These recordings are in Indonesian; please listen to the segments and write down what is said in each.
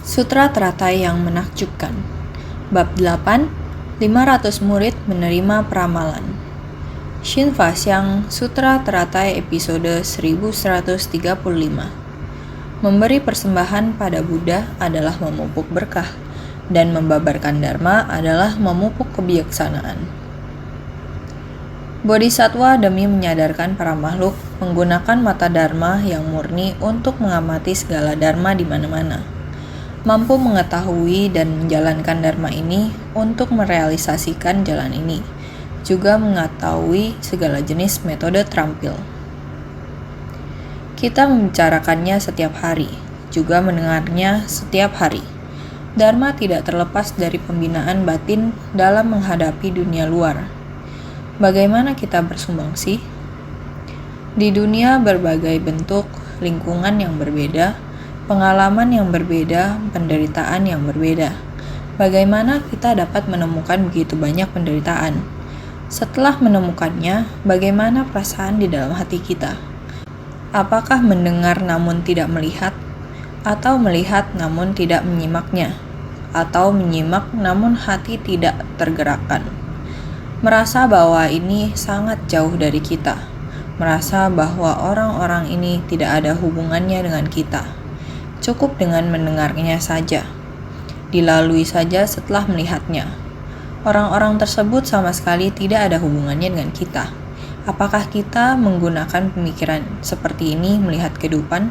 Sutra Teratai yang Menakjubkan. Bab 8, 500 murid menerima peramalan. Shin Fasyang, Sutra Teratai episode 1135. Memberi persembahan pada Buddha adalah memupuk berkah, dan membabarkan Dharma adalah memupuk kebijaksanaan. Bodhisattva demi menyadarkan para makhluk menggunakan mata Dharma yang murni untuk mengamati segala Dharma di mana-mana. Mampu mengetahui dan menjalankan Dharma ini untuk merealisasikan jalan ini, juga mengetahui segala jenis metode terampil. Kita membicarakannya setiap hari, juga mendengarnya setiap hari. Dharma tidak terlepas dari pembinaan batin dalam menghadapi dunia luar. Bagaimana kita bersumbangsi? Di dunia berbagai bentuk, lingkungan yang berbeda, pengalaman yang berbeda, penderitaan yang berbeda. Bagaimana kita dapat menemukan begitu banyak penderitaan? Setelah menemukannya, bagaimana perasaan di dalam hati kita? Apakah mendengar namun tidak melihat? Atau melihat namun tidak menyimaknya? Atau menyimak namun hati tidak tergerakkan? Merasa bahwa ini sangat jauh dari kita. Merasa bahwa orang-orang ini tidak ada hubungannya dengan kita. Cukup dengan mendengarnya saja. Dilalui saja setelah melihatnya. Orang-orang tersebut sama sekali tidak ada hubungannya dengan kita. Apakah kita menggunakan pemikiran seperti ini melihat kehidupan?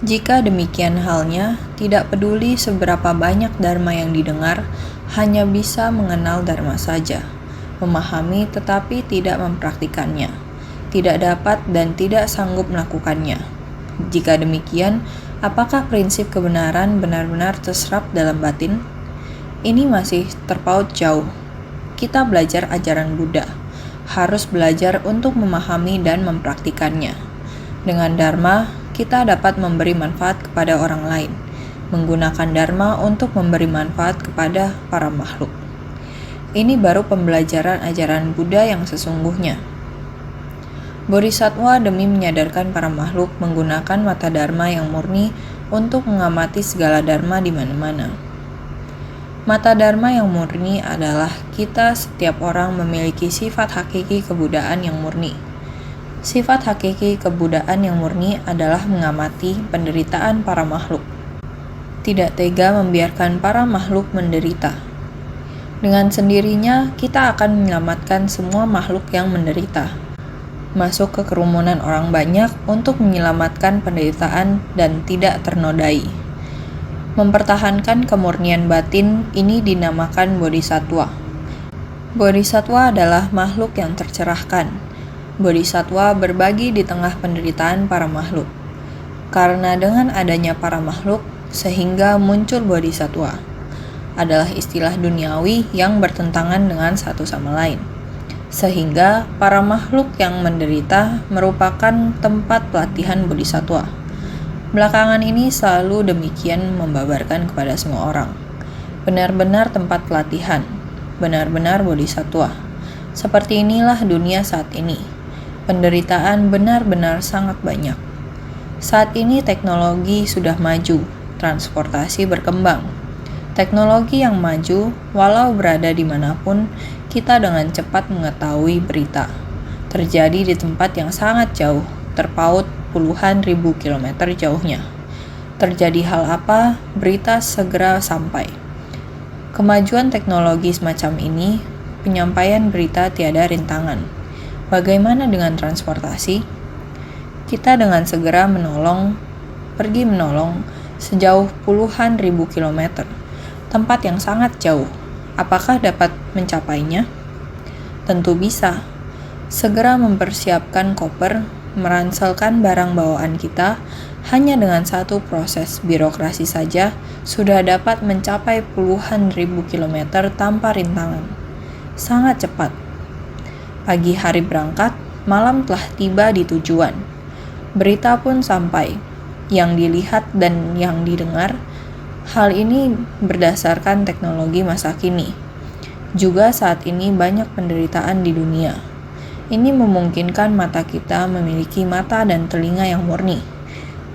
Jika demikian halnya, tidak peduli seberapa banyak Dharma yang didengar, hanya bisa mengenal Dharma saja. Memahami tetapi tidak mempraktikannya, tidak dapat dan tidak sanggup melakukannya. Jika demikian, apakah prinsip kebenaran benar-benar terserap dalam batin? Ini masih terpaut jauh. Kita belajar ajaran Buddha, harus belajar untuk memahami dan mempraktikannya. Dengan Dharma, kita dapat memberi manfaat kepada orang lain, menggunakan Dharma untuk memberi manfaat kepada para makhluk. Ini baru pembelajaran ajaran Buddha yang sesungguhnya. Bodhisattva demi menyadarkan para makhluk menggunakan mata Dharma yang murni untuk mengamati segala Dharma di mana-mana. Mata Dharma yang murni adalah kita setiap orang memiliki sifat hakiki kebudaan yang murni. Sifat hakiki kebudaan yang murni adalah mengamati penderitaan para makhluk. Tidak tega membiarkan para makhluk menderita. Dengan sendirinya, kita akan menyelamatkan semua makhluk yang menderita. Masuk ke kerumunan orang banyak untuk menyelamatkan penderitaan dan tidak ternodai. Mempertahankan kemurnian batin ini dinamakan bodhisattva. Bodhisattva adalah makhluk yang tercerahkan. Bodhisattva berbagi di tengah penderitaan para makhluk. Karena dengan adanya para makhluk, sehingga muncul bodhisattva. Adalah istilah duniawi yang bertentangan dengan satu sama lain. Sehingga para makhluk yang menderita merupakan tempat pelatihan bodhisattva. Belakangan ini selalu demikian membabarkan kepada semua orang. Benar-benar tempat pelatihan, benar-benar bodhisattva. Seperti inilah dunia saat ini. Penderitaan benar-benar sangat banyak. Saat ini teknologi sudah maju, transportasi berkembang. Teknologi yang maju, walau berada dimanapun, kita dengan cepat mengetahui berita. Terjadi di tempat yang sangat jauh, terpaut puluhan ribu kilometer jauhnya. Terjadi hal apa, berita segera sampai. Kemajuan teknologi semacam ini, penyampaian berita tiada rintangan. Bagaimana dengan transportasi? Kita dengan segera pergi menolong sejauh puluhan ribu kilometer. Tempat yang sangat jauh. Apakah dapat mencapainya? Tentu bisa. Segera mempersiapkan koper, meranselkan barang bawaan kita, hanya dengan satu proses birokrasi saja sudah dapat mencapai puluhan ribu kilometer tanpa rintangan. Sangat cepat. Pagi hari berangkat, malam telah tiba di tujuan. Berita pun sampai. Yang dilihat dan yang didengar, hal ini berdasarkan teknologi masa kini. Juga saat ini banyak penderitaan di dunia. Ini memungkinkan mata kita memiliki mata dan telinga yang murni.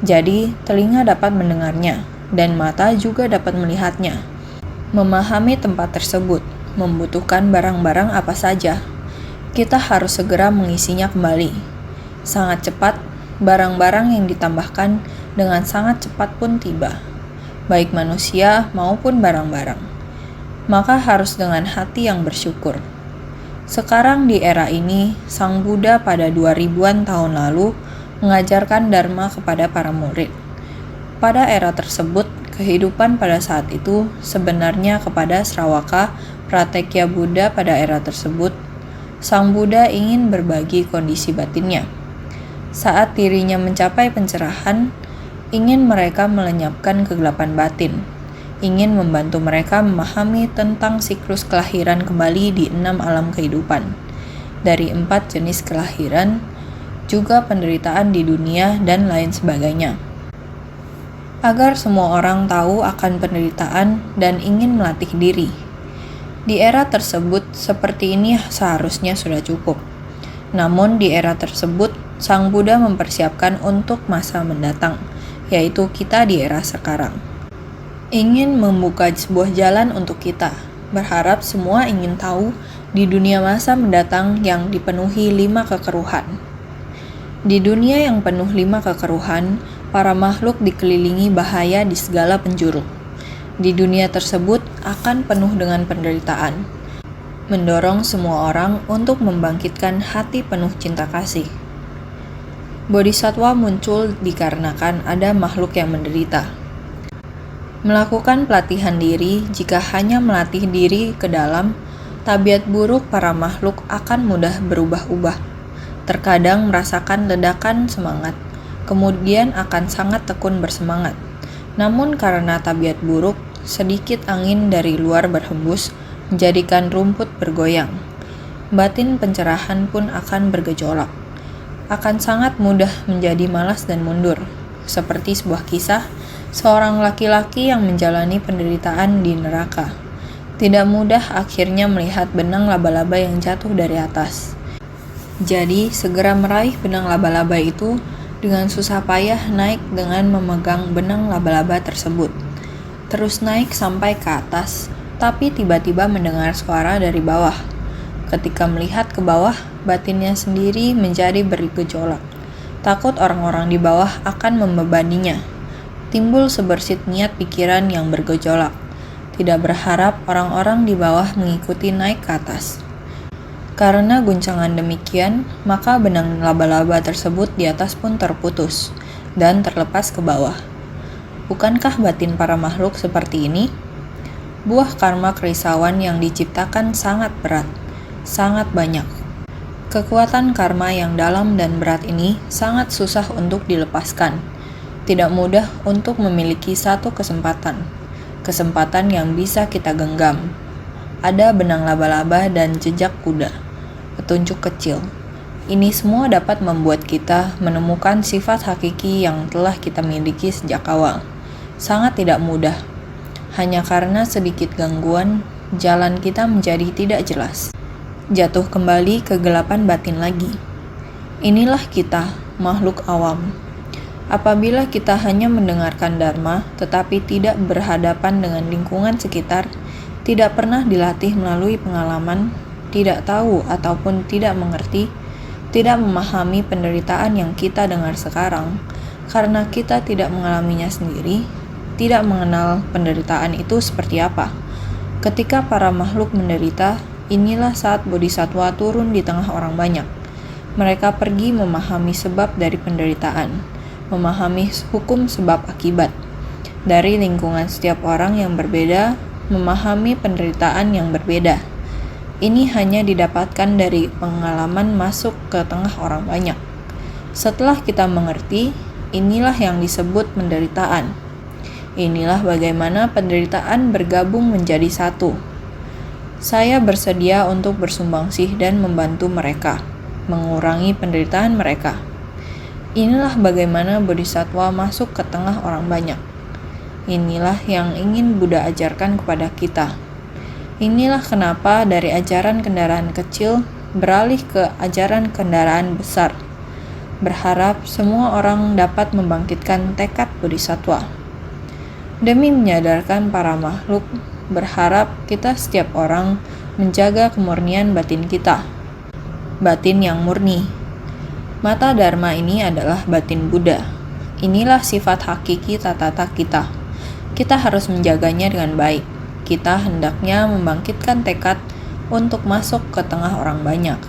Jadi, telinga dapat mendengarnya, dan mata juga dapat melihatnya. Memahami tempat tersebut membutuhkan barang-barang apa saja. Kita harus segera mengisinya kembali. Sangat cepat, barang-barang yang ditambahkan dengan sangat cepat pun tiba, baik manusia maupun barang-barang. Maka harus dengan hati yang bersyukur. Sekarang di era ini, Sang Buddha pada 2000-an tahun lalu mengajarkan Dharma kepada para murid. Pada era tersebut, kehidupan pada saat itu sebenarnya kepada Sravaka Pratyekya Buddha pada era tersebut, Sang Buddha ingin berbagi kondisi batinnya. Saat dirinya mencapai pencerahan, ingin mereka melenyapkan kegelapan batin, ingin membantu mereka memahami tentang siklus kelahiran kembali di 6 alam kehidupan, dari 4 jenis kelahiran, juga penderitaan di dunia, dan lain sebagainya. Agar semua orang tahu akan penderitaan dan ingin melatih diri. Di era tersebut, seperti ini seharusnya sudah cukup. Namun di era tersebut, Sang Buddha mempersiapkan untuk masa mendatang, yaitu kita di era sekarang. Ingin membuka sebuah jalan untuk kita, berharap semua ingin tahu di dunia masa mendatang yang dipenuhi 5 kekeruhan. Di dunia yang penuh 5 kekeruhan, para makhluk dikelilingi bahaya di segala penjuru. Di dunia tersebut akan penuh dengan penderitaan, mendorong semua orang untuk membangkitkan hati penuh cinta kasih. Bodhisattva muncul dikarenakan ada makhluk yang menderita. Melakukan pelatihan diri, jika hanya melatih diri ke dalam, tabiat buruk para makhluk akan mudah berubah-ubah. Terkadang merasakan ledakan semangat, kemudian akan sangat tekun bersemangat. Namun karena tabiat buruk, sedikit angin dari luar berhembus, menjadikan rumput bergoyang. Batin pencerahan pun akan bergejolak. Akan sangat mudah menjadi malas dan mundur. Seperti sebuah kisah, seorang laki-laki yang menjalani penderitaan di neraka. Tidak mudah akhirnya melihat benang laba-laba yang jatuh dari atas. Jadi, segera meraih benang laba-laba itu dengan susah payah naik dengan memegang benang laba-laba tersebut. Terus naik sampai ke atas, tapi tiba-tiba mendengar suara dari bawah. Ketika melihat ke bawah, batinnya sendiri menjadi bergejolak. Takut orang-orang di bawah akan membebaninya. Timbul sebersit niat pikiran yang bergejolak. Tidak berharap orang-orang di bawah mengikuti naik ke atas. Karena guncangan demikian, maka benang laba-laba tersebut di atas pun terputus dan terlepas ke bawah. Bukankah batin para makhluk seperti ini? Buah karma kerisauan yang diciptakan sangat berat, sangat banyak. Kekuatan karma yang dalam dan berat ini sangat susah untuk dilepaskan. Tidak mudah untuk memiliki satu kesempatan yang bisa kita genggam. Ada benang laba-laba dan jejak kuda, petunjuk kecil. Ini semua dapat membuat kita menemukan sifat hakiki yang telah kita miliki sejak awal. Sangat tidak mudah. Hanya karena sedikit gangguan, jalan kita menjadi tidak jelas. Jatuh kembali ke kegelapan batin lagi. Inilah kita, makhluk awam. Apabila kita hanya mendengarkan Dharma, tetapi tidak berhadapan dengan lingkungan sekitar, tidak pernah dilatih melalui pengalaman, tidak tahu ataupun tidak mengerti, tidak memahami penderitaan yang kita dengar sekarang, karena kita tidak mengalaminya sendiri, tidak mengenal penderitaan itu seperti apa. Ketika para makhluk menderita, inilah saat Bodhisattva turun di tengah orang banyak. Mereka pergi memahami sebab dari penderitaan, memahami hukum sebab akibat. Dari lingkungan setiap orang yang berbeda, memahami penderitaan yang berbeda. Ini hanya didapatkan dari pengalaman masuk ke tengah orang banyak. Setelah kita mengerti, inilah yang disebut penderitaan. Inilah bagaimana penderitaan bergabung menjadi satu. Saya bersedia untuk bersumbangsi dan membantu mereka, mengurangi penderitaan mereka. Inilah bagaimana Bodhisattva masuk ke tengah orang banyak. Inilah yang ingin Buddha ajarkan kepada kita. Inilah kenapa dari ajaran kendaraan kecil beralih ke ajaran kendaraan besar. Berharap semua orang dapat membangkitkan tekad Bodhisattva. Demi menyadarkan para makhluk, berharap kita setiap orang menjaga kemurnian batin kita. Batin yang murni. Mata Dharma ini adalah batin Buddha. Inilah sifat hakiki tatata kita. Kita harus menjaganya dengan baik. Kita hendaknya membangkitkan tekad untuk masuk ke tengah orang banyak,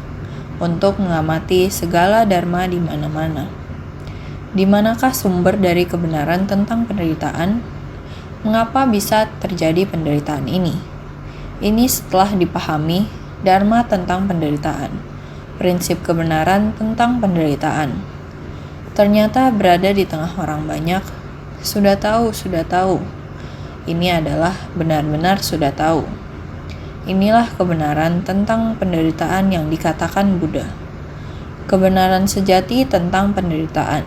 untuk mengamati segala dharma di mana-mana. Di manakah sumber dari kebenaran tentang penderitaan? Mengapa bisa terjadi penderitaan ini? Ini setelah dipahami dharma tentang penderitaan, prinsip kebenaran tentang penderitaan. Ternyata berada di tengah orang banyak, sudah tahu. Ini adalah benar-benar sudah tahu. Inilah kebenaran tentang penderitaan yang dikatakan Buddha. Kebenaran sejati tentang penderitaan.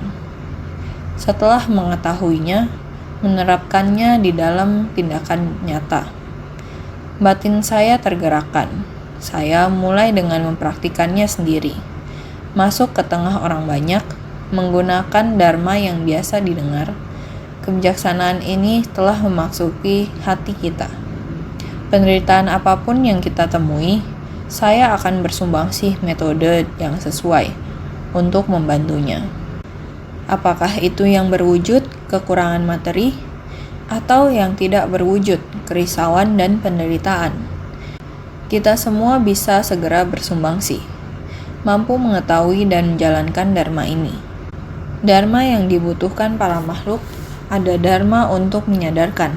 Setelah mengetahuinya, menerapkannya di dalam tindakan nyata. Batin saya tergerakkan. Saya mulai dengan mempraktikannya sendiri. Masuk ke tengah orang banyak, menggunakan dharma yang biasa didengar. Kebijaksanaan ini telah memasuki hati kita. Penderitaan apapun yang kita temui, saya akan bersumbangsi metode yang sesuai untuk membantunya. Apakah itu yang berwujud kekurangan materi, atau yang tidak berwujud kerisauan dan penderitaan? Kita semua bisa segera bersumbangsi, mampu mengetahui dan menjalankan dharma ini. Dharma yang dibutuhkan para makhluk, ada dharma untuk menyadarkan.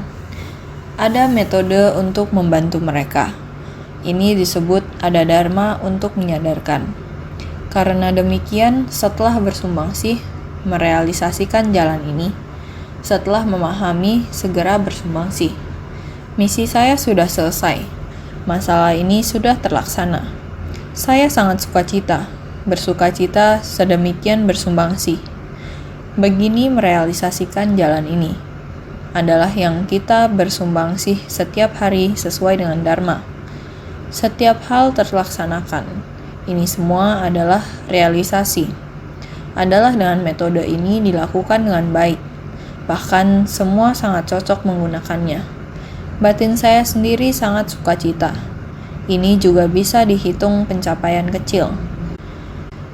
Ada metode untuk membantu mereka. Ini disebut ada dharma untuk menyadarkan. Karena demikian, setelah bersumbangsi, merealisasikan jalan ini, setelah memahami, segera bersumbangsi. Misi saya sudah selesai. Masalah ini sudah terlaksana. Saya sangat bersukacita sedemikian bersumbangsi. Begini merealisasikan jalan ini adalah yang kita bersumbangsi setiap hari sesuai dengan dharma. Setiap hal terlaksanakan. Ini semua adalah realisasi. Adalah dengan metode ini dilakukan dengan baik. Bahkan semua sangat cocok menggunakannya. Batin saya sendiri sangat sukacita. Ini juga bisa dihitung pencapaian kecil.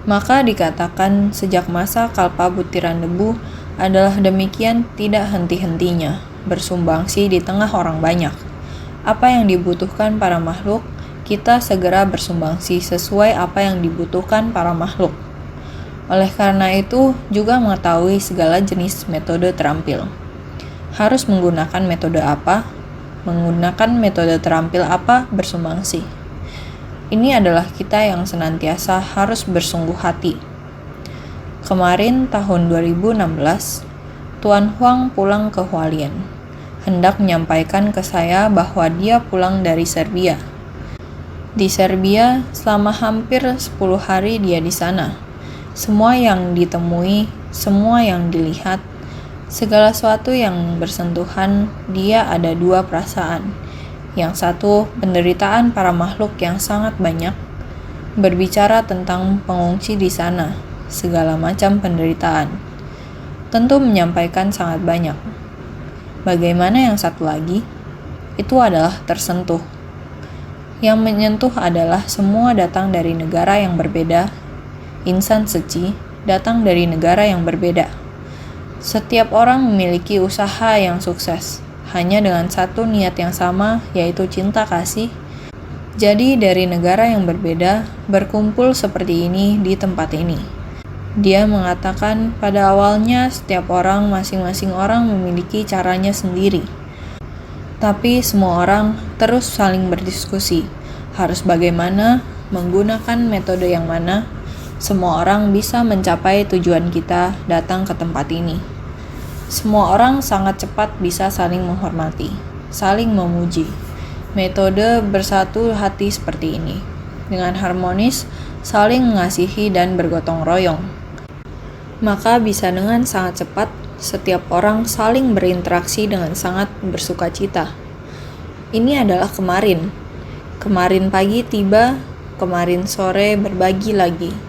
Maka dikatakan sejak masa kalpa butiran debu adalah demikian tidak henti-hentinya bersumbangsi di tengah orang banyak. Apa yang dibutuhkan para makhluk, kita segera bersumbangsi sesuai apa yang dibutuhkan para makhluk. Oleh karena itu, juga mengetahui segala jenis metode terampil. Harus menggunakan metode apa? Menggunakan metode terampil apa bersumbangsi. Ini adalah kita yang senantiasa harus bersungguh hati. Kemarin tahun 2016, Tuan Huang pulang ke Hualien. Hendak menyampaikan ke saya bahwa dia pulang dari Serbia. Di Serbia, selama hampir 10 hari dia di sana. Semua yang ditemui, semua yang dilihat, segala sesuatu yang bersentuhan, dia ada dua perasaan. Yang satu, penderitaan para makhluk yang sangat banyak, berbicara tentang pengungsi di sana, segala macam penderitaan. Tentu menyampaikan sangat banyak. Bagaimana yang satu lagi? Itu adalah tersentuh. Yang menyentuh adalah semua datang dari negara yang berbeda. Insan suci datang dari negara yang berbeda. Setiap orang memiliki usaha yang sukses, hanya dengan satu niat yang sama, yaitu cinta kasih. Jadi dari negara yang berbeda, berkumpul seperti ini di tempat ini. Dia mengatakan pada awalnya setiap orang, masing-masing orang memiliki caranya sendiri. Tapi semua orang terus saling berdiskusi. Harus bagaimana, menggunakan metode yang mana, semua orang bisa mencapai tujuan kita datang ke tempat ini. Semua orang sangat cepat bisa saling menghormati, saling memuji. Metode bersatu hati seperti ini. Dengan harmonis, saling mengasihi dan bergotong royong. Maka bisa dengan sangat cepat, setiap orang saling berinteraksi dengan sangat bersukacita. Ini adalah kemarin. Kemarin pagi tiba, kemarin sore berbagi lagi.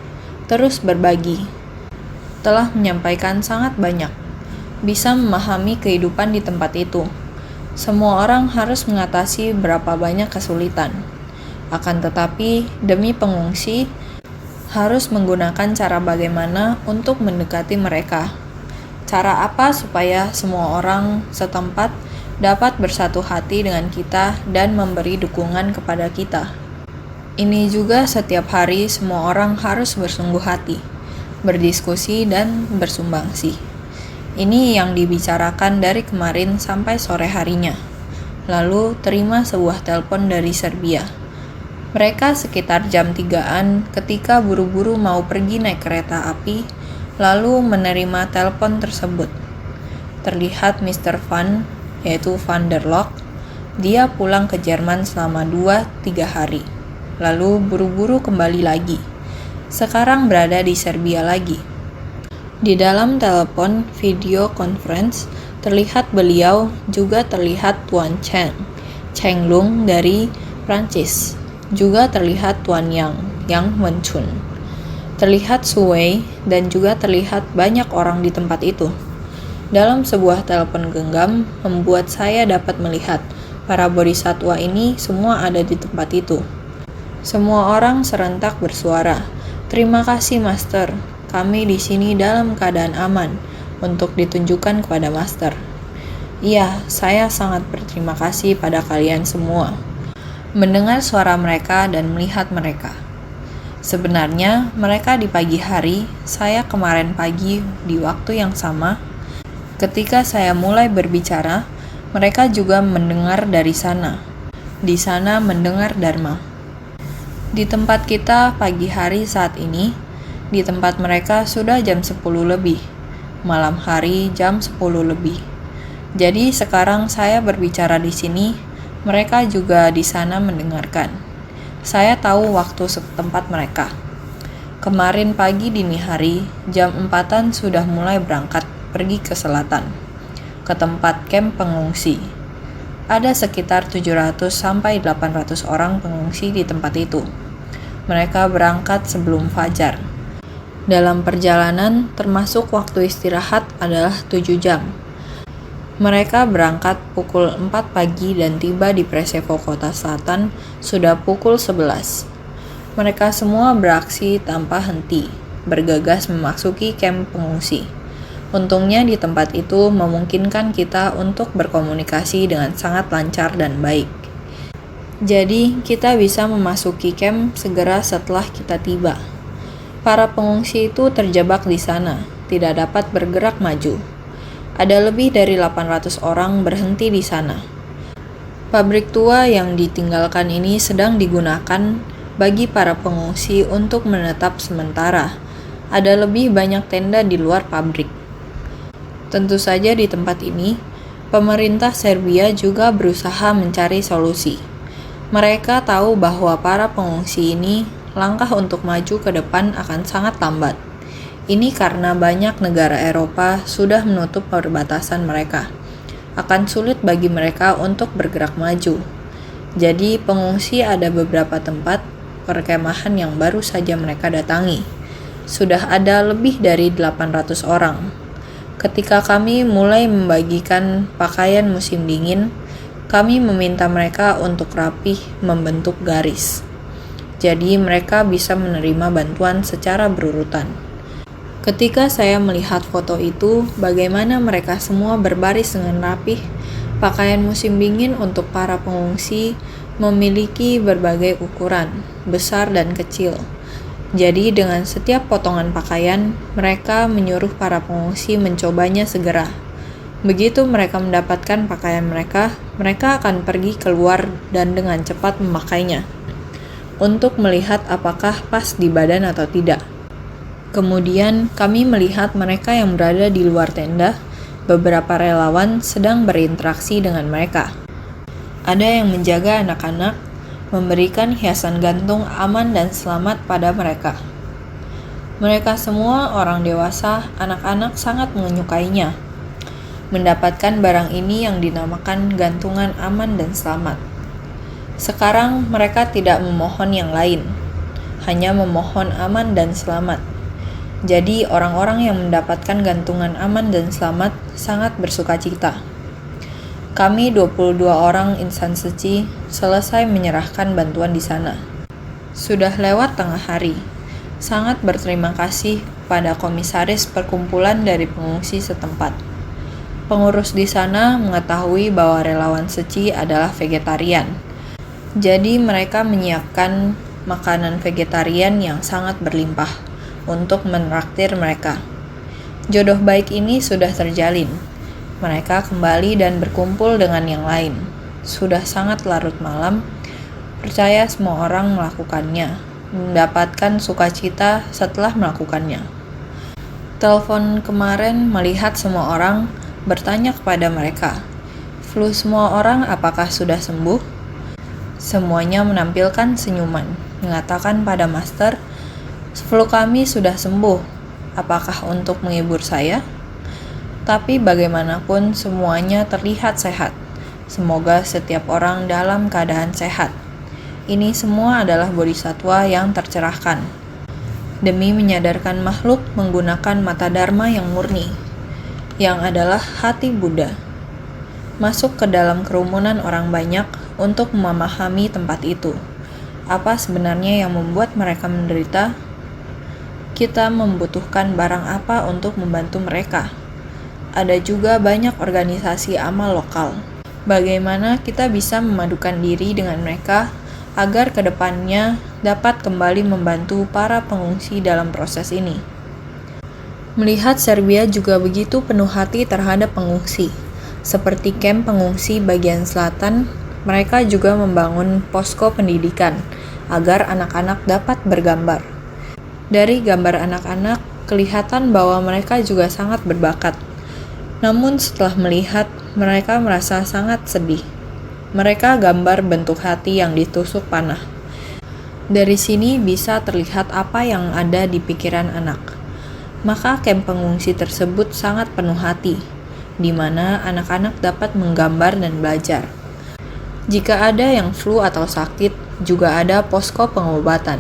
Terus berbagi. Telah menyampaikan sangat banyak. bisa memahami kehidupan di tempat itu. Semua orang harus mengatasi berapa banyak kesulitan. Akan tetapi, demi pengungsi, harus menggunakan cara bagaimana untuk mendekati mereka. Cara apa supaya semua orang setempat dapat bersatu hati dengan kita dan memberi dukungan kepada kita. Ini juga setiap hari semua orang harus bersungguh hati, berdiskusi dan bersumbangsi. Ini yang dibicarakan dari kemarin sampai sore harinya. Lalu terima sebuah telepon dari Serbia. Mereka sekitar jam 3-an ketika buru-buru mau pergi naik kereta api, lalu menerima telepon tersebut. Terlihat Mr. Van, yaitu Van der Lok, dia pulang ke Jerman selama 2-3 hari. Lalu buru-buru kembali lagi. Sekarang berada di Serbia lagi. Di dalam telepon video conference, terlihat beliau juga terlihat Tuan Cheng Lung dari Prancis. Juga terlihat Tuan Yang Wen-chun. Terlihat Su Wei dan juga terlihat banyak orang di tempat itu. Dalam sebuah telepon genggam membuat saya dapat melihat para bodhisatwa ini semua ada di tempat itu. Semua orang serentak bersuara, "Terima kasih, Master. Kami di sini dalam keadaan aman," untuk ditunjukkan kepada Master. Iya, saya sangat berterima kasih pada kalian semua. Mendengar suara mereka dan melihat mereka. Sebenarnya, mereka di pagi hari, saya kemarin pagi di waktu yang sama. Ketika saya mulai berbicara, mereka juga mendengar dari sana. Di sana mendengar Dharma. Di tempat kita pagi hari saat ini, di tempat mereka sudah jam 10 lebih, malam hari jam 10 lebih. Jadi sekarang saya berbicara di sini, mereka juga di sana mendengarkan. Saya tahu waktu setempat mereka. Kemarin pagi dini hari, jam 4-an sudah mulai berangkat pergi ke selatan, ke tempat kamp pengungsi. Ada sekitar 700 sampai 800 orang pengungsi di tempat itu. Mereka berangkat sebelum fajar. Dalam perjalanan, termasuk waktu istirahat adalah 7 jam. Mereka berangkat pukul 4 pagi dan tiba di Presevo Kota Selatan sudah pukul 11. Mereka semua beraksi tanpa henti, bergegas memasuki kamp pengungsi. Untungnya di tempat itu memungkinkan kita untuk berkomunikasi dengan sangat lancar dan baik. Jadi, kita bisa memasuki kamp segera setelah kita tiba. Para pengungsi itu terjebak di sana, tidak dapat bergerak maju. Ada lebih dari 800 orang berhenti di sana. Pabrik tua yang ditinggalkan ini sedang digunakan bagi para pengungsi untuk menetap sementara. Ada lebih banyak tenda di luar pabrik. Tentu saja di tempat ini, pemerintah Serbia juga berusaha mencari solusi. Mereka tahu bahwa para pengungsi ini langkah untuk maju ke depan akan sangat lambat. Ini karena banyak negara Eropa sudah menutup perbatasan mereka. Akan sulit bagi mereka untuk bergerak maju. Jadi pengungsi ada beberapa tempat perkemahan yang baru saja mereka datangi. Sudah ada lebih dari 800 orang. Ketika kami mulai membagikan pakaian musim dingin, kami meminta mereka untuk rapih membentuk garis. Jadi mereka bisa menerima bantuan secara berurutan. Ketika saya melihat foto itu, bagaimana mereka semua berbaris dengan rapih, pakaian musim dingin untuk para pengungsi memiliki berbagai ukuran, besar dan kecil. Jadi dengan setiap potongan pakaian, mereka menyuruh para pengungsi mencobanya segera. Begitu mereka mendapatkan pakaian mereka akan pergi keluar dan dengan cepat memakainya, untuk melihat apakah pas di badan atau tidak. Kemudian kami melihat mereka yang berada di luar tenda, beberapa relawan sedang berinteraksi dengan mereka. Ada yang menjaga anak-anak, memberikan hiasan gantung aman dan selamat pada mereka. Mereka semua orang dewasa, anak-anak sangat menyukainya. Mendapatkan barang ini yang dinamakan gantungan aman dan selamat. Sekarang mereka tidak memohon yang lain, hanya memohon aman dan selamat. Jadi orang-orang yang mendapatkan gantungan aman dan selamat sangat bersukacita. Kami 22 orang insan suci selesai menyerahkan bantuan di sana. Sudah lewat tengah hari. Sangat berterima kasih pada komisaris perkumpulan dari pengungsi setempat. Pengurus di sana mengetahui bahwa relawan suci adalah vegetarian. Jadi mereka menyiapkan makanan vegetarian yang sangat berlimpah untuk menraktir mereka. Jodoh baik ini sudah terjalin. Mereka kembali dan berkumpul dengan yang lain. Sudah sangat larut malam, percaya semua orang melakukannya, mendapatkan sukacita setelah melakukannya. Telepon kemarin melihat semua orang, bertanya kepada mereka, "Flu semua orang apakah sudah sembuh?" Semuanya menampilkan senyuman, mengatakan pada master, "Flu kami sudah sembuh. Apakah untuk menghibur saya?" Tapi bagaimanapun semuanya terlihat sehat. Semoga setiap orang dalam keadaan sehat. Ini semua adalah bodhisatwa yang tercerahkan. Demi menyadarkan makhluk menggunakan mata dharma yang murni, yang adalah hati Buddha. Masuk ke dalam kerumunan orang banyak untuk memahami tempat itu. Apa sebenarnya yang membuat mereka menderita? Kita membutuhkan barang apa untuk membantu mereka? Ada juga banyak organisasi amal lokal. Bagaimana kita bisa memadukan diri dengan mereka agar kedepannya dapat kembali membantu para pengungsi dalam proses ini. Melihat Serbia juga begitu penuh hati terhadap pengungsi. Seperti kamp pengungsi bagian selatan, mereka juga membangun posko pendidikan agar anak-anak dapat bergambar. Dari gambar anak-anak, kelihatan bahwa mereka juga sangat berbakat. Namun setelah melihat, mereka merasa sangat sedih. Mereka gambar bentuk hati yang ditusuk panah. Dari sini bisa terlihat apa yang ada di pikiran anak. Maka kamp pengungsi tersebut sangat penuh hati, di mana anak-anak dapat menggambar dan belajar. Jika ada yang flu atau sakit, juga ada posko pengobatan.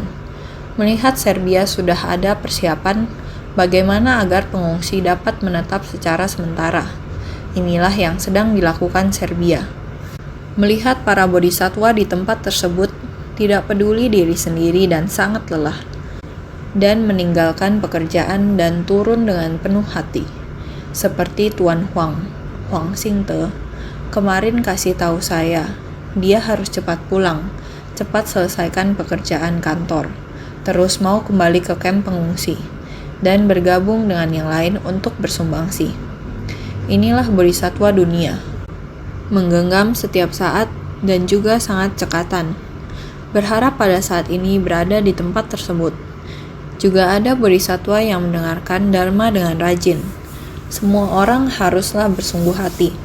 Melihat Serbia sudah ada persiapan, bagaimana agar pengungsi dapat menetap secara sementara. Inilah yang sedang dilakukan Serbia. Melihat para bodhisatwa di tempat tersebut tidak peduli diri sendiri dan sangat lelah, dan meninggalkan pekerjaan dan turun dengan penuh hati. Seperti Tuan Huang Xingte, kemarin kasih tahu saya, dia harus cepat pulang, cepat selesaikan pekerjaan kantor, terus mau kembali ke kamp pengungsi dan bergabung dengan yang lain untuk bersumbangsi. Inilah bodhisatwa dunia, menggenggam setiap saat dan juga sangat cekatan. Berharap pada saat ini berada di tempat tersebut. Juga ada bodhisatwa yang mendengarkan dharma dengan rajin. Semua orang haruslah bersungguh hati,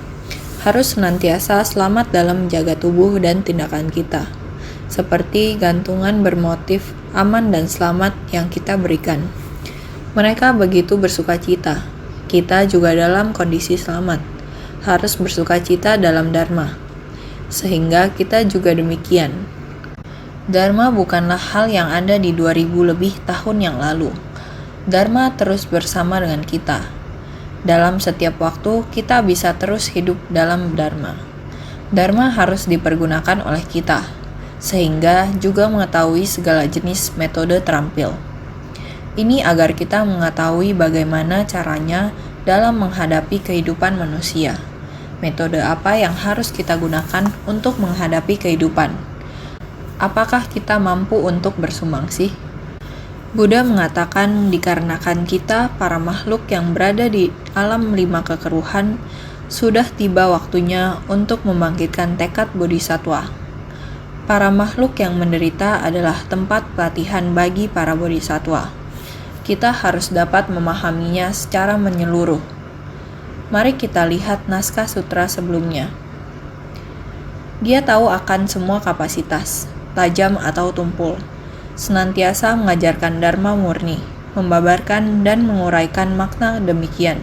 harus senantiasa selamat dalam menjaga tubuh dan tindakan kita, seperti gantungan bermotif aman dan selamat yang kita berikan. Mereka begitu bersukacita. Kita juga dalam kondisi selamat, harus bersukacita dalam dharma. Sehingga kita juga demikian. Dharma bukanlah hal yang ada di 2000 lebih tahun yang lalu. Dharma terus bersama dengan kita. Dalam setiap waktu, kita bisa terus hidup dalam dharma. Dharma harus dipergunakan oleh kita, sehingga juga mengetahui segala jenis metode terampil. Ini agar kita mengetahui bagaimana caranya dalam menghadapi kehidupan manusia. Metode apa yang harus kita gunakan untuk menghadapi kehidupan? Apakah kita mampu untuk bersumbangsi? Buddha mengatakan dikarenakan kita, para makhluk yang berada di alam 5 kekeruhan, sudah tiba waktunya untuk membangkitkan tekad bodhisatwa. Para makhluk yang menderita adalah tempat pelatihan bagi para bodhisatwa. Kita harus dapat memahaminya secara menyeluruh. Mari kita lihat naskah sutra sebelumnya. Dia tahu akan semua kapasitas, tajam atau tumpul, senantiasa mengajarkan dharma murni, membabarkan dan menguraikan makna demikian,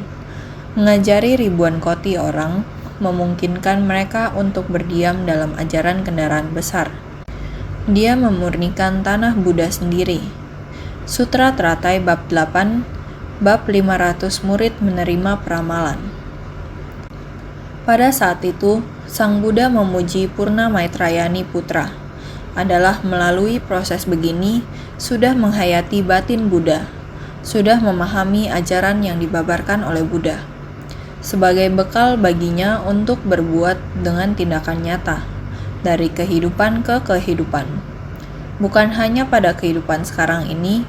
mengajari ribuan koti orang, memungkinkan mereka untuk berdiam dalam ajaran kendaraan besar. Dia memurnikan tanah Buddha sendiri. Sutra Teratai Bab 8, bab 500 murid menerima peramalan. Pada saat itu, Sang Buddha memuji Purna Maitrayani Putra. Adalah melalui proses begini, sudah menghayati batin Buddha, sudah memahami ajaran yang dibabarkan oleh Buddha, sebagai bekal baginya untuk berbuat dengan tindakan nyata, dari kehidupan ke kehidupan. Bukan hanya pada kehidupan sekarang ini,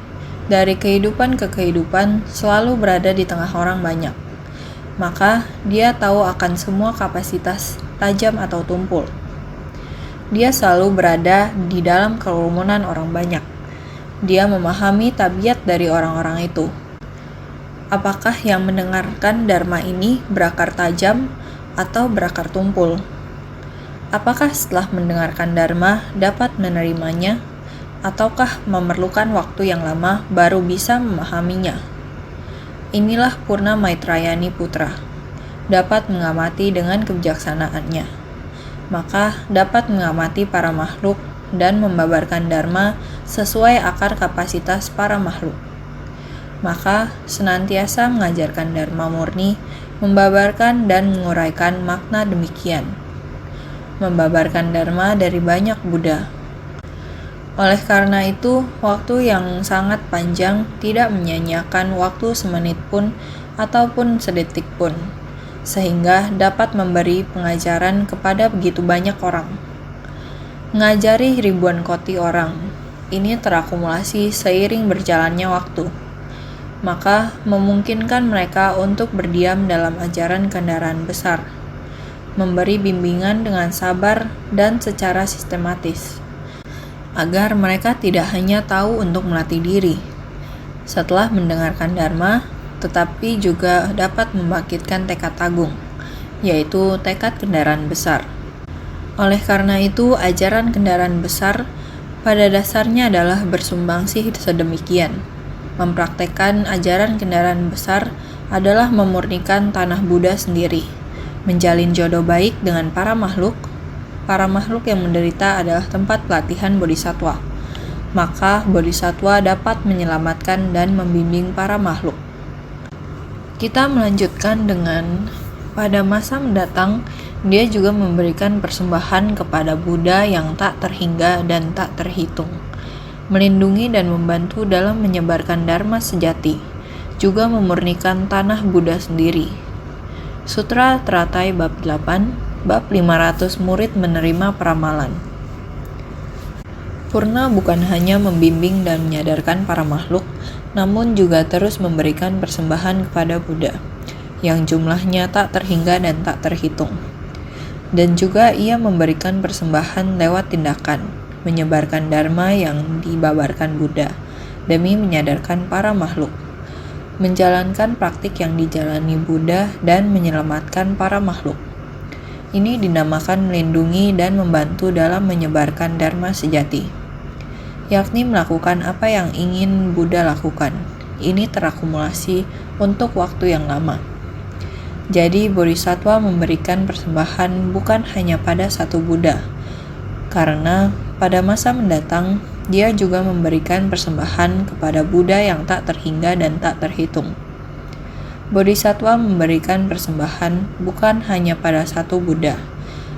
dari kehidupan ke kehidupan selalu berada di tengah orang banyak. Maka dia tahu akan semua kapasitas tajam atau tumpul. Dia selalu berada di dalam kerumunan orang banyak. Dia memahami tabiat dari orang-orang itu. Apakah yang mendengarkan dharma ini berakar tajam atau berakar tumpul? Apakah setelah mendengarkan dharma dapat menerimanya, ataukah memerlukan waktu yang lama baru bisa memahaminya? Inilah Purna Maitrayani Putra, dapat mengamati dengan kebijaksanaannya. Maka dapat mengamati para makhluk dan membabarkan dharma sesuai akar kapasitas para makhluk. Maka senantiasa mengajarkan dharma murni, membabarkan dan menguraikan makna demikian. Membabarkan dharma dari banyak Buddha. Oleh karena itu, waktu yang sangat panjang tidak menyanyiakan waktu semenit pun ataupun sedetik pun, sehingga dapat memberi pengajaran kepada begitu banyak orang. Mengajari ribuan koti orang, ini terakumulasi seiring berjalannya waktu, maka memungkinkan mereka untuk berdiam dalam ajaran kendaraan besar, memberi bimbingan dengan sabar dan secara sistematis, agar mereka tidak hanya tahu untuk melatih diri setelah mendengarkan dharma, tetapi juga dapat membangkitkan tekad agung, yaitu tekad kendaraan besar. Oleh karena itu, ajaran kendaraan besar pada dasarnya adalah bersumbangsi sedemikian. Mempraktekkan ajaran kendaraan besar adalah memurnikan tanah Buddha sendiri, menjalin jodoh baik dengan para makhluk. Para makhluk yang menderita adalah tempat pelatihan bodhisattva. Maka bodhisattva dapat menyelamatkan dan membimbing para makhluk. Kita melanjutkan dengan pada masa mendatang, dia juga memberikan persembahan kepada Buddha yang tak terhingga dan tak terhitung, melindungi dan membantu dalam menyebarkan dharma sejati, juga memurnikan tanah Buddha sendiri. Sutra Teratai bab 8, bab 500 murid menerima peramalan. Purna bukan hanya membimbing dan menyadarkan para makhluk, namun juga terus memberikan persembahan kepada Buddha, yang jumlahnya tak terhingga dan tak terhitung. Dan juga ia memberikan persembahan lewat tindakan, menyebarkan dharma yang dibabarkan Buddha, demi menyadarkan para makhluk, menjalankan praktik yang dijalani Buddha dan menyelamatkan para makhluk. Ini dinamakan melindungi dan membantu dalam menyebarkan dharma sejati, yakni melakukan apa yang ingin Buddha lakukan. Ini terakumulasi untuk waktu yang lama. Jadi bodhisattva memberikan persembahan bukan hanya pada satu Buddha, karena pada masa mendatang dia juga memberikan persembahan kepada Buddha yang tak terhingga dan tak terhitung. Bodhisattva memberikan persembahan bukan hanya pada satu Buddha,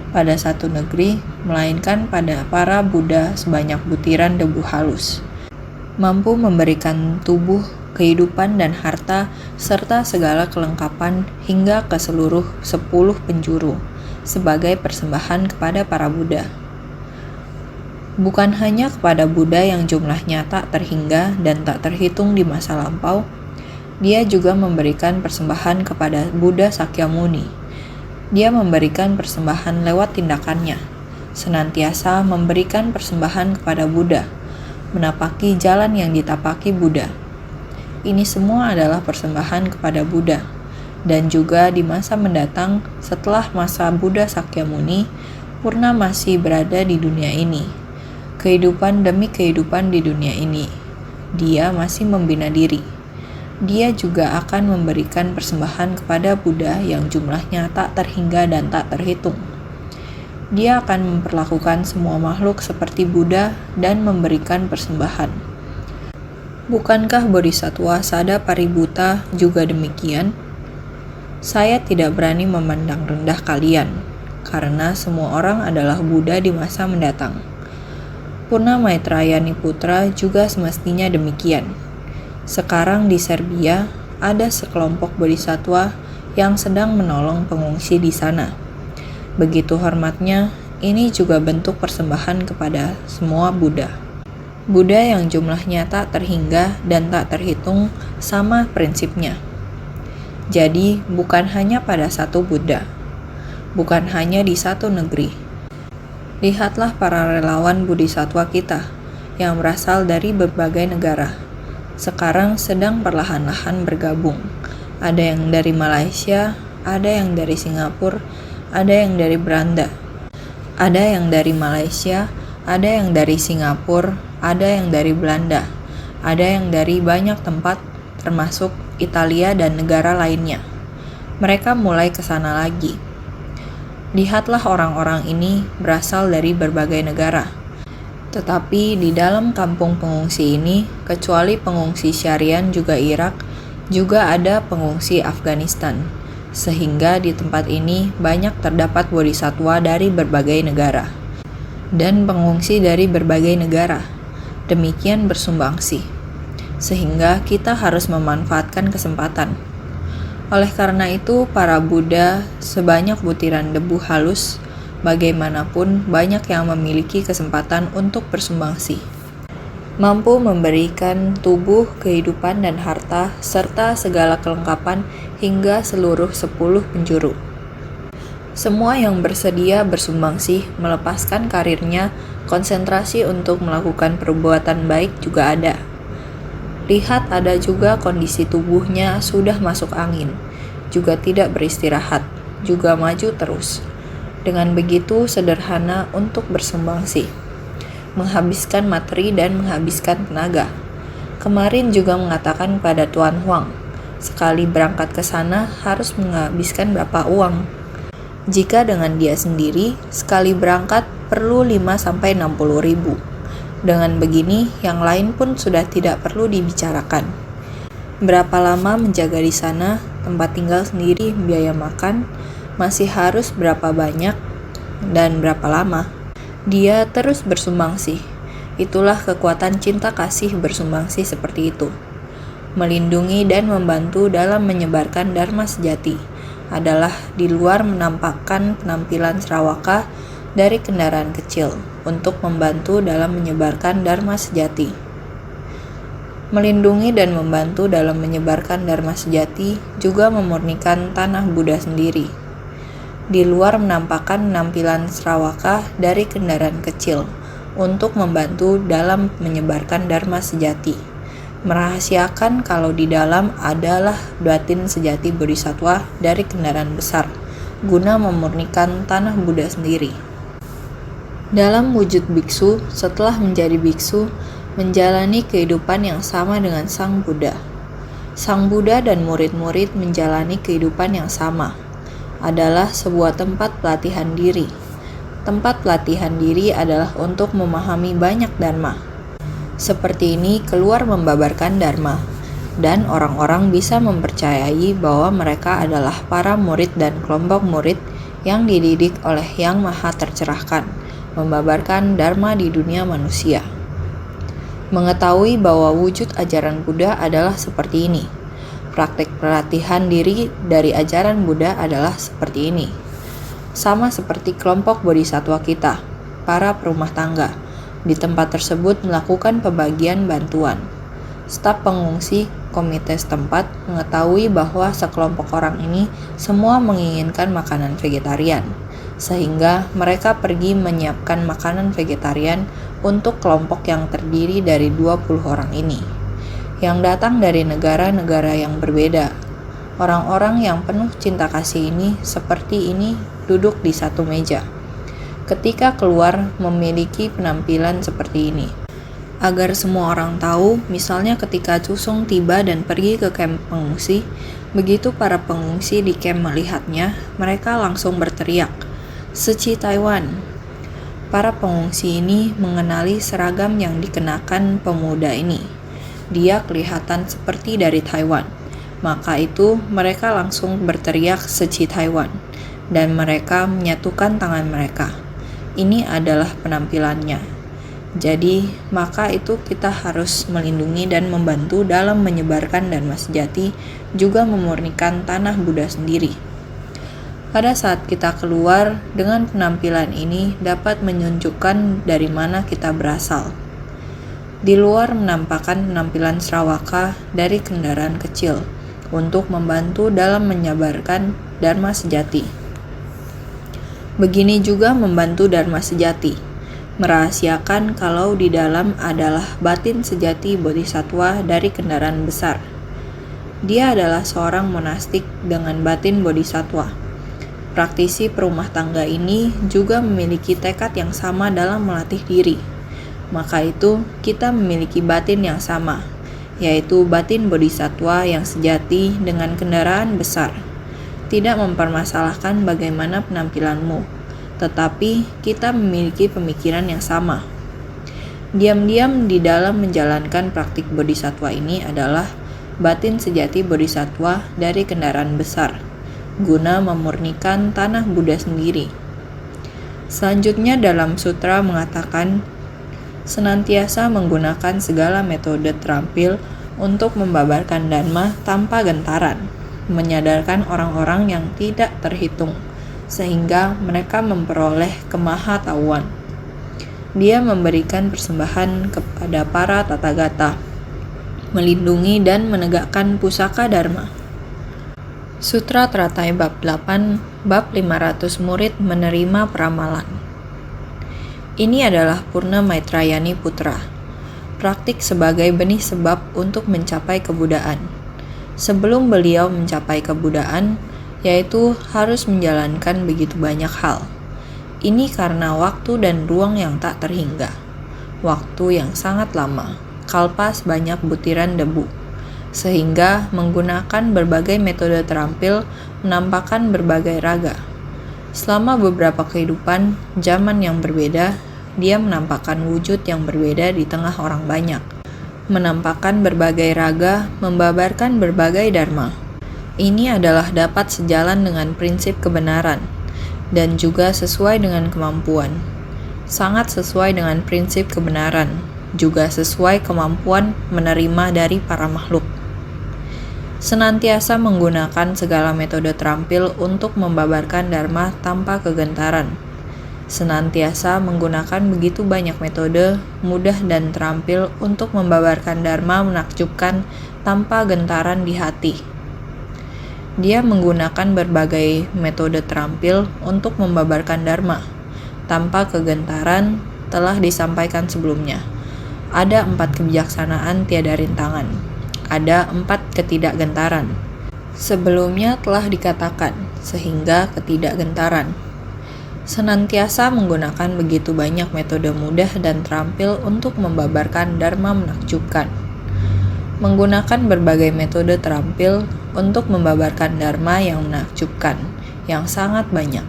pada satu negeri, melainkan pada para Buddha sebanyak butiran debu halus, mampu memberikan tubuh, kehidupan dan harta, serta segala kelengkapan hingga ke seluruh 10 penjuru, sebagai persembahan kepada para Buddha. Bukan hanya kepada Buddha yang jumlahnya tak terhingga dan tak terhitung di masa lampau, dia juga memberikan persembahan kepada Buddha Sakyamuni. Dia memberikan persembahan lewat tindakannya, senantiasa memberikan persembahan kepada Buddha, menapaki jalan yang ditapaki Buddha. Ini semua adalah persembahan kepada Buddha. Dan juga di masa mendatang, setelah masa Buddha Sakyamuni, Purna masih berada di dunia ini. Kehidupan demi kehidupan di dunia ini, dia masih membina diri. Dia juga akan memberikan persembahan kepada Buddha yang jumlahnya tak terhingga dan tak terhitung. Dia akan memperlakukan semua makhluk seperti Buddha dan memberikan persembahan. Bukankah Bodhisattva Sada Paribhuta juga demikian? Saya tidak berani memandang rendah kalian, karena semua orang adalah Buddha di masa mendatang. Purna Maitreya Niputra juga semestinya demikian. Sekarang di Serbia, ada sekelompok bodhisattva yang sedang menolong pengungsi di sana. Begitu hormatnya, ini juga bentuk persembahan kepada semua Buddha. Buddha yang jumlahnya tak terhingga dan tak terhitung sama prinsipnya. Jadi, bukan hanya pada satu Buddha, bukan hanya di satu negeri. Lihatlah para relawan bodhisattva kita yang berasal dari berbagai negara. Sekarang sedang perlahan-lahan bergabung. Ada yang dari Malaysia, ada yang dari Singapura, ada yang dari Belanda. Ada yang dari Malaysia, ada yang dari Singapura, ada yang dari Belanda, ada yang dari banyak tempat termasuk Italia dan negara lainnya. Mereka mulai ke sana lagi. Lihatlah orang-orang ini berasal dari berbagai negara. Tetapi di dalam kampung pengungsi ini, kecuali pengungsi Syarian juga Irak, juga ada pengungsi Afghanistan. Sehingga di tempat ini banyak terdapat bodhisattva dari berbagai negara dan pengungsi dari berbagai negara. Demikian bersumbangsi. Sehingga kita harus memanfaatkan kesempatan. Oleh karena itu, para Buddha sebanyak butiran debu halus, bagaimanapun banyak yang memiliki kesempatan untuk bersumbangsi. Mampu memberikan tubuh, kehidupan, dan harta, serta segala kelengkapan hingga seluruh 10 penjuru. Semua yang bersedia bersumbangsi, melepaskan karirnya, konsentrasi untuk melakukan perbuatan baik juga ada. Lihat, ada juga kondisi tubuhnya sudah masuk angin, juga tidak beristirahat, juga maju terus. Dengan begitu sederhana untuk bersumbangsi, menghabiskan materi dan menghabiskan tenaga. Kemarin juga mengatakan pada Tuan Huang, sekali berangkat ke sana harus menghabiskan berapa uang. Jika dengan dia sendiri, sekali berangkat perlu 5-60 ribu. Dengan begini, yang lain pun sudah tidak perlu dibicarakan. Berapa lama menjaga di sana, tempat tinggal sendiri, biaya makan, masih harus berapa banyak, dan berapa lama. Dia terus bersumbangsi. Itulah kekuatan cinta kasih bersumbangsi seperti itu. Melindungi dan membantu dalam menyebarkan Dharma sejati adalah di luar menampakkan penampilan serawaka dari kendaraan kecil untuk membantu dalam menyebarkan Dharma sejati. Melindungi dan membantu dalam menyebarkan Dharma sejati juga memurnikan tanah Buddha sendiri. Di luar menampakkan penampilan serawaka dari kendaraan kecil untuk membantu dalam menyebarkan Dharma sejati. Merahasiakan kalau di dalam adalah batin sejati bodhisattva dari kendaraan besar, guna memurnikan tanah Buddha sendiri. Dalam wujud biksu, setelah menjadi biksu, menjalani kehidupan yang sama dengan Sang Buddha. Sang Buddha dan murid-murid menjalani kehidupan yang sama. Adalah sebuah tempat pelatihan diri. Tempat pelatihan diri adalah untuk memahami banyak dharma. Seperti ini keluar membabarkan dharma, dan orang-orang bisa mempercayai bahwa mereka adalah para murid dan kelompok murid yang dididik oleh Yang Maha Tercerahkan, membabarkan dharma di dunia manusia. Mengetahui bahwa wujud ajaran Buddha adalah seperti ini. Praktik pelatihan diri dari ajaran Buddha adalah seperti ini. Sama seperti kelompok bodhisattva kita, para perumah tangga, di tempat tersebut melakukan pembagian bantuan. Staf pengungsi komite setempat mengetahui bahwa sekelompok orang ini semua menginginkan makanan vegetarian, sehingga mereka pergi menyiapkan makanan vegetarian untuk kelompok yang terdiri dari 20 orang ini, yang datang dari negara-negara yang berbeda. Orang-orang yang penuh cinta kasih ini seperti ini duduk di satu meja. Ketika keluar memiliki penampilan seperti ini. Agar semua orang tahu, misalnya ketika Cusong tiba dan pergi ke kamp pengungsi, begitu para pengungsi di kamp melihatnya, mereka langsung berteriak, "Suci Taiwan!" Para pengungsi ini mengenali seragam yang dikenakan pemuda ini. dia kelihatan seperti dari Taiwan. Maka itu mereka langsung berteriak seci Taiwan, dan mereka menyatukan tangan mereka. Ini adalah penampilannya. Jadi, maka itu kita harus melindungi dan membantu dalam menyebarkan Dharma sejati, juga memurnikan tanah Buddha sendiri. Pada saat kita keluar dengan penampilan ini dapat menunjukkan dari mana kita berasal. Di luar menampakkan penampilan Sravaka dari kendaraan kecil untuk membantu dalam menyebarkan Dharma sejati. Begini juga membantu Dharma sejati, merahasiakan kalau di dalam adalah batin sejati bodhisattva dari kendaraan besar. Dia adalah seorang monastik dengan batin bodhisattva. Praktisi perumah tangga ini juga memiliki tekad yang sama dalam melatih diri. Maka itu, kita memiliki batin yang sama, yaitu batin bodhisattva yang sejati dengan kendaraan besar. Tidak mempermasalahkan bagaimana penampilanmu, tetapi kita memiliki pemikiran yang sama. Diam-diam di dalam menjalankan praktik bodhisattva ini adalah batin sejati bodhisattva dari kendaraan besar, guna memurnikan tanah Buddha sendiri. Selanjutnya dalam sutra mengatakan, senantiasa menggunakan segala metode terampil untuk membabarkan Dharma tanpa gentaran, menyadarkan orang-orang yang tidak terhitung, sehingga mereka memperoleh kemahatauan. Dia memberikan persembahan kepada para tathagata, melindungi dan menegakkan pusaka Dharma. Sutra Teratai Bab 8, Bab 500 Murid Menerima Peramalan. Ini adalah Purna Maitrayani Putra, praktik sebagai benih sebab untuk mencapai kebudaan. Sebelum beliau mencapai kebudaan, yaitu harus menjalankan begitu banyak hal. Ini karena waktu dan ruang yang tak terhingga, waktu yang sangat lama, kalpas banyak butiran debu, sehingga menggunakan berbagai metode terampil menampakkan berbagai raga. Selama beberapa kehidupan, zaman yang berbeda, dia menampakkan wujud yang berbeda di tengah orang banyak, menampakkan berbagai raga, membabarkan berbagai dharma. Ini adalah dapat sejalan dengan prinsip kebenaran, dan juga sesuai dengan kemampuan. Sangat sesuai dengan prinsip kebenaran, juga sesuai kemampuan menerima dari para makhluk. Senantiasa menggunakan segala metode terampil untuk membabarkan Dharma tanpa kegentaran. Senantiasa menggunakan begitu banyak metode, mudah dan terampil untuk membabarkan Dharma menakjubkan tanpa gentaran di hati. Dia menggunakan berbagai metode terampil untuk membabarkan Dharma tanpa kegentaran telah disampaikan sebelumnya. Ada 4 kebijaksanaan tiada rintangan. Ada 4 ketidakgentaran. Sebelumnya telah dikatakan, sehingga ketidakgentaran. Senantiasa menggunakan begitu banyak metode mudah dan terampil untuk membabarkan Dharma menakjubkan. Menggunakan berbagai metode terampil untuk membabarkan Dharma yang menakjubkan, yang sangat banyak.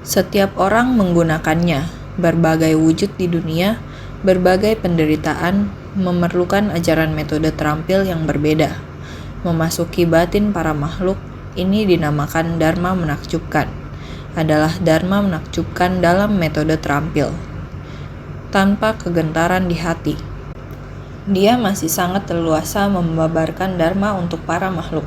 Setiap orang menggunakannya, berbagai wujud di dunia, berbagai penderitaan, memerlukan ajaran metode terampil yang berbeda. Memasuki batin para makhluk, ini dinamakan Dharma menakjubkan, adalah Dharma menakjubkan dalam metode terampil, tanpa kegentaran di hati. Dia masih sangat leluasa membabarkan Dharma untuk para makhluk,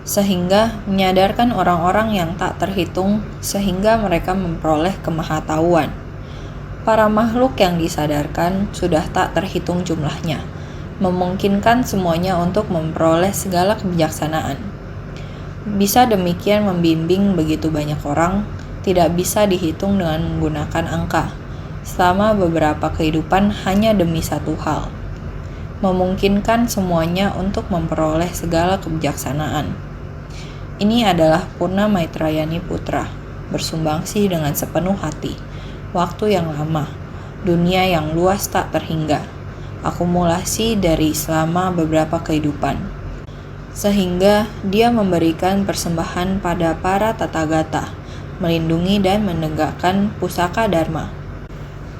sehingga menyadarkan orang-orang yang tak terhitung, sehingga mereka memperoleh kemahatauan. Para makhluk yang disadarkan sudah tak terhitung jumlahnya, memungkinkan semuanya untuk memperoleh segala kebijaksanaan. Bisa demikian membimbing begitu banyak orang, tidak bisa dihitung dengan menggunakan angka, selama beberapa kehidupan hanya demi satu hal. Memungkinkan semuanya untuk memperoleh segala kebijaksanaan. Ini adalah Purna Maitrayani Putra, bersumbangsi dengan sepenuh hati. Waktu yang lama, dunia yang luas tak terhingga, akumulasi dari selama beberapa kehidupan. Sehingga dia memberikan persembahan pada para tathagata, melindungi dan menegakkan pusaka Dharma,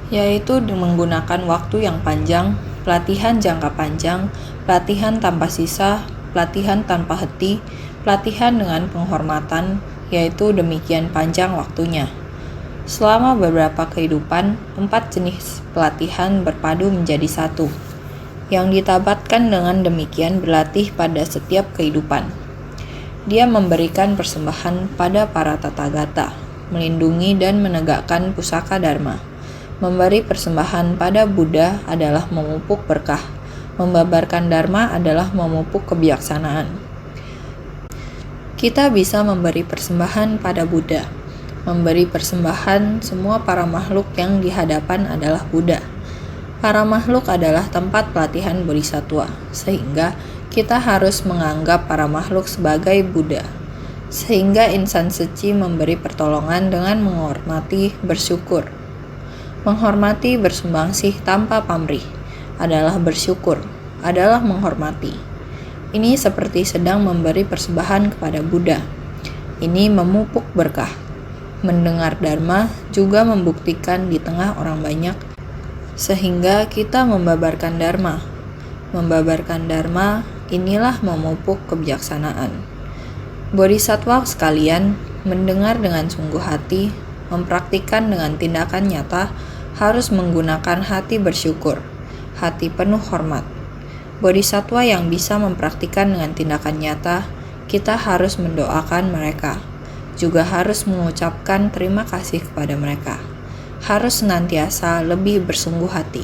yaitu menggunakan waktu yang panjang, pelatihan jangka panjang, pelatihan tanpa sisa, pelatihan tanpa henti, pelatihan dengan penghormatan, yaitu demikian panjang waktunya. Selama beberapa kehidupan, 4 jenis pelatihan berpadu menjadi satu, yang ditabatkan dengan demikian berlatih pada setiap kehidupan. Dia memberikan persembahan pada para tathagata, melindungi dan menegakkan pusaka dharma. Memberi persembahan pada Buddha adalah memupuk berkah. Membabarkan dharma adalah memupuk kebijaksanaan. Kita bisa memberi persembahan pada Buddha. Memberi persembahan semua para makhluk yang di hadapan adalah Buddha. Para makhluk adalah tempat pelatihan bodhisattva, sehingga kita harus menganggap para makhluk sebagai Buddha. Sehingga insan suci memberi pertolongan dengan menghormati, bersyukur. Menghormati bersumbangsih tanpa pamrih adalah bersyukur, adalah menghormati. Ini seperti sedang memberi persembahan kepada Buddha. Ini memupuk berkah. Mendengar dharma juga membuktikan di tengah orang banyak, sehingga kita membabarkan dharma. Membabarkan dharma, inilah memupuk kebijaksanaan. Bodhisattva sekalian, mendengar dengan sungguh hati, mempraktikkan dengan tindakan nyata, harus menggunakan hati bersyukur, hati penuh hormat. Bodhisattva yang bisa mempraktikkan dengan tindakan nyata, kita harus mendoakan mereka. Juga harus mengucapkan terima kasih kepada mereka. Harus senantiasa lebih bersungguh hati.